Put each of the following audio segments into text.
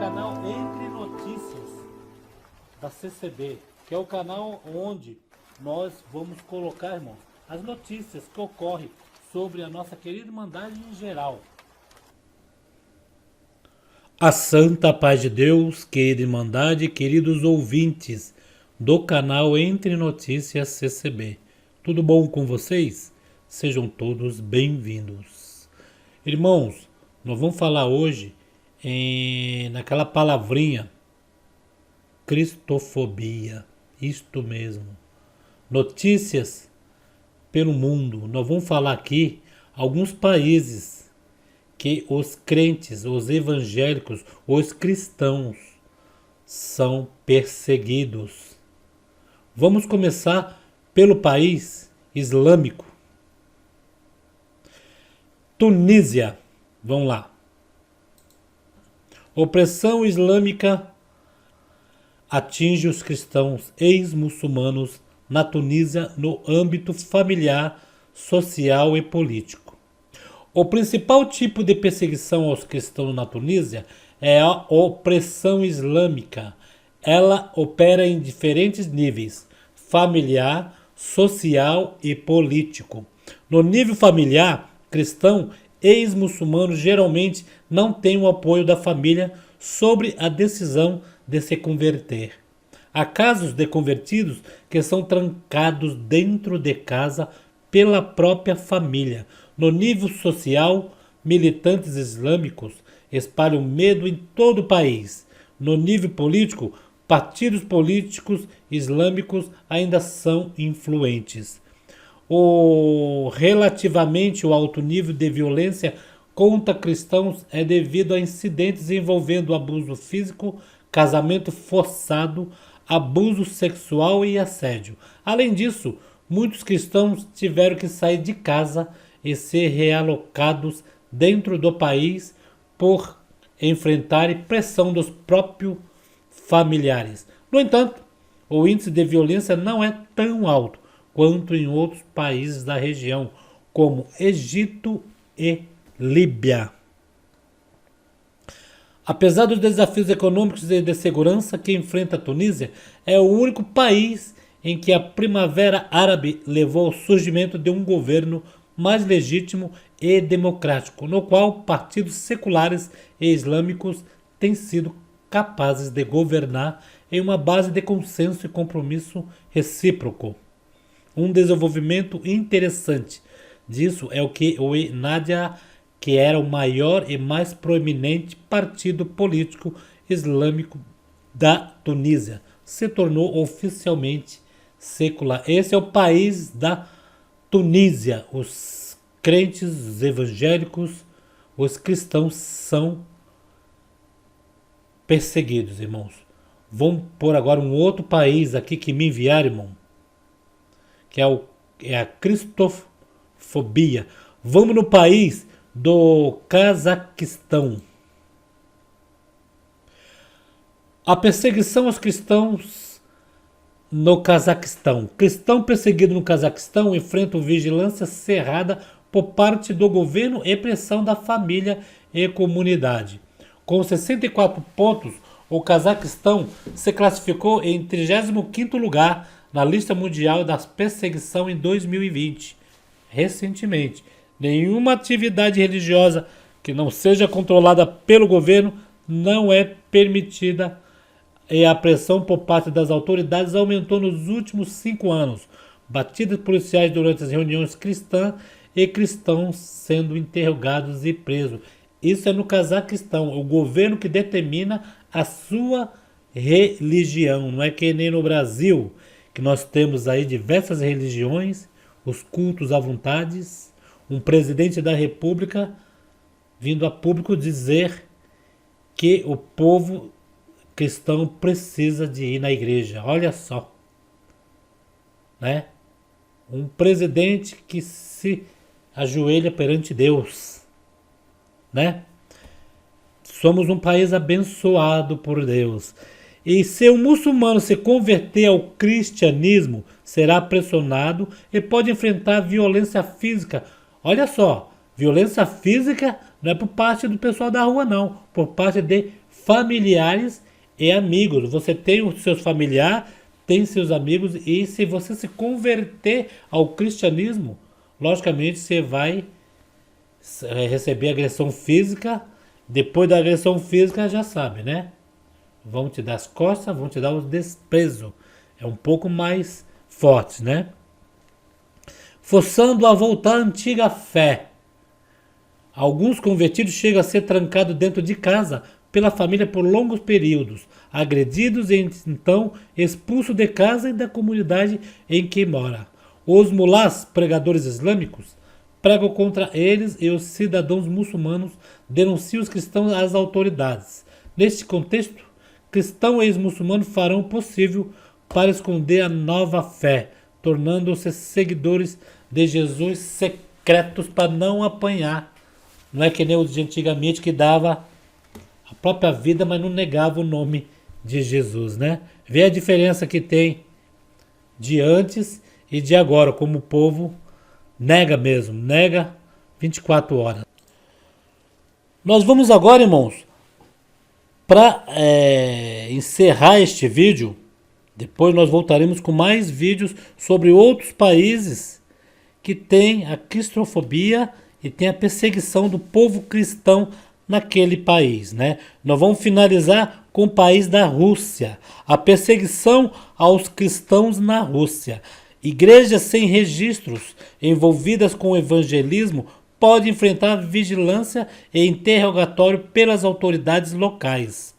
canal Entre Notícias da CCB, que é o canal onde nós vamos colocar, irmãos, as notícias que ocorrem sobre a nossa querida Irmandade em geral. A santa paz de Deus, querida Irmandade, queridos ouvintes do canal Entre Notícias CCB. Tudo bom com vocês? Sejam todos bem-vindos. Irmãos, nós vamos falar hoje naquela palavrinha, cristofobia, isto mesmo. Notícias pelo mundo. Nós vamos falar aqui alguns países que os crentes, os evangélicos, os cristãos são perseguidos. Vamos começar pelo país islâmico. Tunísia. Vamos lá. Opressão islâmica atinge os cristãos ex-muçulmanos na Tunísia no âmbito familiar, social e político. O principal tipo de perseguição aos cristãos na Tunísia é a opressão islâmica. Ela opera em diferentes níveis: familiar, social e político. No nível familiar, cristão ex-muçulmanos geralmente não têm o apoio da família sobre a decisão de se converter. Há casos de convertidos que são trancados dentro de casa pela própria família. No nível social, militantes islâmicos espalham medo em todo o país. No nível político, partidos políticos islâmicos ainda são influentes. Relativamente ao alto nível de violência contra cristãos é devido a incidentes envolvendo abuso físico, casamento forçado, abuso sexual e assédio. Além disso, muitos cristãos tiveram que sair de casa e ser realocados dentro do país por enfrentar pressão dos próprios familiares. No entanto, o índice de violência não é tão alto quanto em outros países da região, como Egito e Líbia. Apesar dos desafios econômicos e de segurança que enfrenta a Tunísia, é o único país em que a Primavera Árabe levou ao surgimento de um governo mais legítimo e democrático, no qual partidos seculares e islâmicos têm sido capazes de governar em uma base de consenso e compromisso recíproco. Um desenvolvimento interessante disso é o que o Ennahda, que era o maior e mais proeminente partido político islâmico da Tunísia, se tornou oficialmente secular. Esse é o país da Tunísia. Os crentes, os evangélicos, os cristãos são perseguidos, irmãos. Vamos pôr agora um outro país aqui que me enviaram, irmão, que é a cristofobia. Vamos no país do Cazaquistão. A perseguição aos cristãos no Cazaquistão. Cristão perseguido no Cazaquistão enfrenta vigilância cerrada por parte do governo e pressão da família e comunidade. Com 64 pontos, o Cazaquistão se classificou em 35º lugar na lista mundial das perseguição em 2020. Recentemente, nenhuma atividade religiosa que não seja controlada pelo governo não é permitida e a pressão por parte das autoridades aumentou nos últimos 5 anos. Batidas policiais durante as reuniões cristãs e cristãos sendo interrogados e presos. Isso é no Cazaquistão, o governo que determina a sua religião. Não é que nem no Brasil, que nós temos aí diversas religiões, os cultos à vontade, um presidente da república vindo a público dizer que o povo cristão precisa de ir na igreja. Olha só, né? Um presidente que se ajoelha perante Deus, né? Somos um país abençoado por Deus. E se um muçulmano se converter ao cristianismo, será pressionado e pode enfrentar violência física. Olha só, violência física não é por parte do pessoal da rua, não. Por parte de familiares e amigos. Você tem os seus familiares, tem seus amigos, e se você se converter ao cristianismo, logicamente você vai receber agressão física. Depois da agressão física, já sabe, né? Vão te dar as costas, vão te dar o desprezo. É um pouco mais forte, né? Forçando a voltar à antiga fé. Alguns convertidos chegam a ser trancados dentro de casa pela família por longos períodos, agredidos e então expulsos de casa e da comunidade em que mora. Os mulás, pregadores islâmicos, pregam contra eles, e os cidadãos muçulmanos denunciam os cristãos às autoridades. Neste contexto, cristãos e ex-muçulmanos farão o possível para esconder a nova fé, tornando-se seguidores de Jesus secretos para não apanhar. Não é que nem os de antigamente que dava a própria vida, mas não negava o nome de Jesus, né? Vê a diferença que tem de antes e de agora, como o povo nega mesmo, nega 24 horas. Nós vamos agora, irmãos, para encerrar este vídeo. Depois nós voltaremos com mais vídeos sobre outros países que tem a cristofobia e tem a perseguição do povo cristão naquele país, né? Nós vamos finalizar com o país da Rússia. A perseguição aos cristãos na Rússia. Igrejas sem registros envolvidas com o evangelismo podem enfrentar vigilância e interrogatório pelas autoridades locais.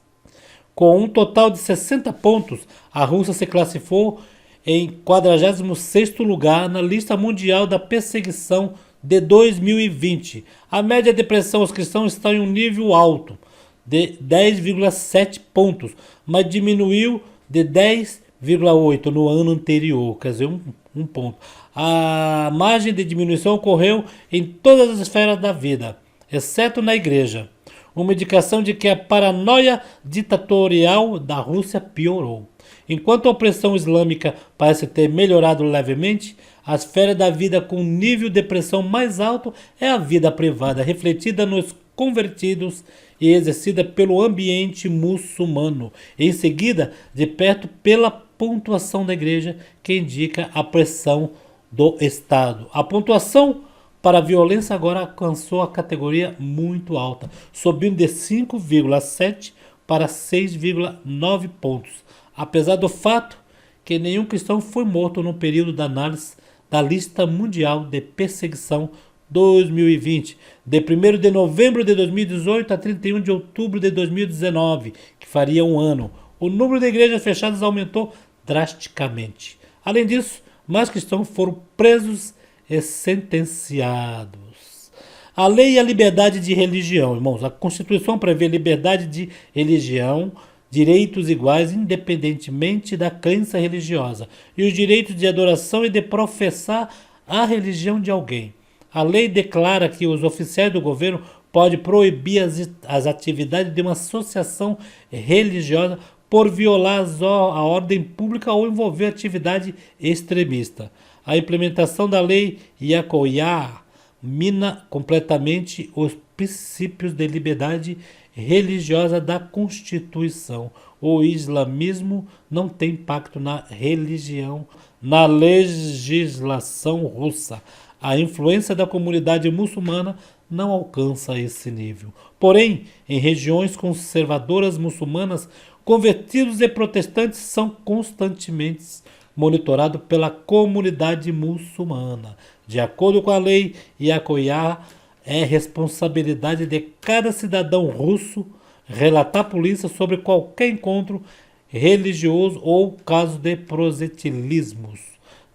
Com um total de 60 pontos, a Rússia se classificou em 46º lugar na lista mundial da perseguição de 2020. A média de pressão aos cristãos está em um nível alto, de 10,7 pontos, mas diminuiu de 10,8 no ano anterior, quer dizer, um ponto. A margem de diminuição ocorreu em todas as esferas da vida, exceto na igreja. Uma indicação de que a paranoia ditatorial da Rússia piorou. Enquanto a opressão islâmica parece ter melhorado levemente, a esfera da vida com nível de pressão mais alto é a vida privada, refletida nos convertidos e exercida pelo ambiente muçulmano. Em seguida, de perto, pela pontuação da igreja, que indica a pressão do Estado. A pontuação para a violência agora alcançou a categoria muito alta, subindo de 5,7 para 6,9 pontos, apesar do fato que nenhum cristão foi morto no período da análise da lista mundial de perseguição 2020, de 1º de novembro de 2018 a 31 de outubro de 2019, que faria um ano. O número de igrejas fechadas aumentou drasticamente. Além disso, mais cristãos foram presos e sentenciados. A lei e a liberdade de religião, irmãos. A Constituição prevê liberdade de religião, direitos iguais independentemente da crença religiosa e os direitos de adoração e de professar a religião de alguém. A lei declara que os oficiais do governo podem proibir as atividades de uma associação religiosa por violar a ordem pública ou envolver atividade extremista. A implementação da lei Yacoyá mina completamente os princípios de liberdade religiosa da Constituição. O islamismo não tem impacto na religião, na legislação russa. A influência da comunidade muçulmana não alcança esse nível. Porém, em regiões conservadoras muçulmanas, convertidos e protestantes são constantemente monitorados pela comunidade muçulmana. De acordo com a lei Yacoyá, é responsabilidade de cada cidadão russo relatar à polícia sobre qualquer encontro religioso ou caso de proselitismos.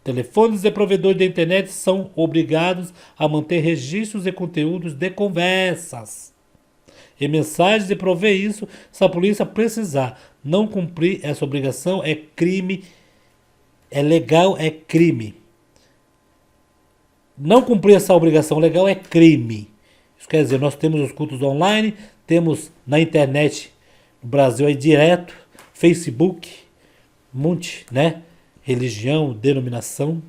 Telefones e provedores de internet são obrigados a manter registros e conteúdos de conversas e mensagens e prover isso se a polícia precisar. Não cumprir essa obrigação é crime, é legal, é crime. Não cumprir essa obrigação legal é crime. Isso quer dizer, nós temos os cultos online, temos na internet, no Brasil aí direto, Facebook, um monte, né? Religião, denominação.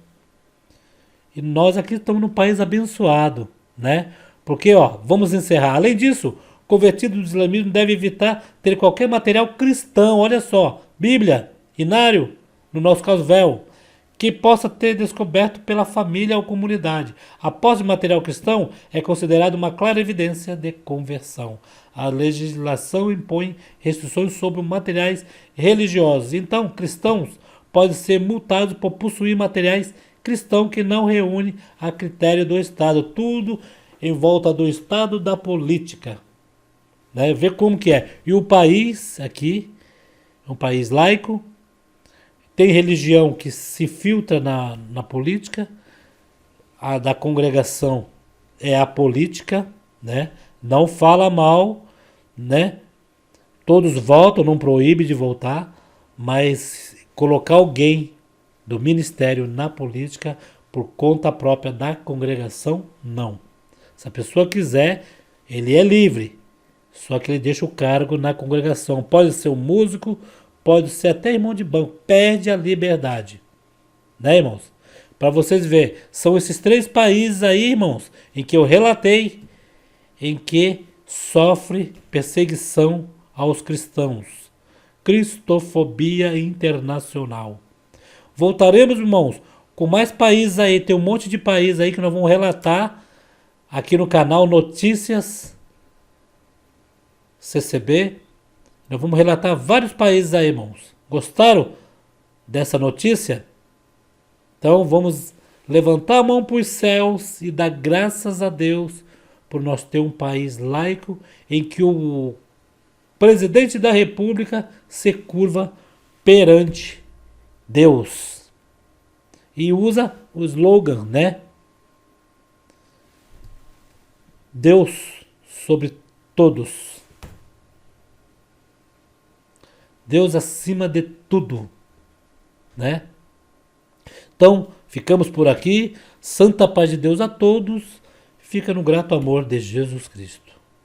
E nós aqui estamos num país abençoado, né? Porque, ó, vamos encerrar. Além disso, convertido do islamismo deve evitar ter qualquer material cristão, olha só, Bíblia, inário, no nosso caso véu, que possa ter descoberto pela família ou comunidade. A posse de material cristão é considerado uma clara evidência de conversão. A legislação impõe restrições sobre materiais religiosos. Então, cristãos podem ser multados por possuir materiais cristãos que não reúnem a critério do Estado. Tudo em volta do Estado, da política. Né? Ver como que é. E o país aqui, é um país laico, tem religião que se filtra na política, a da congregação é a política, né? Não fala mal, né? Todos votam, não proíbe de votar, mas colocar alguém do ministério na política por conta própria da congregação, não. Se a pessoa quiser, ele é livre, só que ele deixa o cargo na congregação. Pode ser um músico, pode ser até irmão de banco, perde a liberdade. Né, irmãos? Para vocês verem, são esses 3 países aí, irmãos, em que eu relatei, em que sofre perseguição aos cristãos. Cristofobia internacional. Voltaremos, irmãos, com mais países aí, tem um monte de países aí que nós vamos relatar aqui no canal Notícias CCB. Nós vamos relatar vários países aí, irmãos. Gostaram dessa notícia? Então vamos levantar a mão para os céus e dar graças a Deus por nós ter um país laico em que o presidente da República se curva perante Deus. E usa o slogan, né? Deus sobre todos. Deus acima de tudo, né? Então, ficamos por aqui. Santa paz de Deus a todos. Fica no grato amor de Jesus Cristo.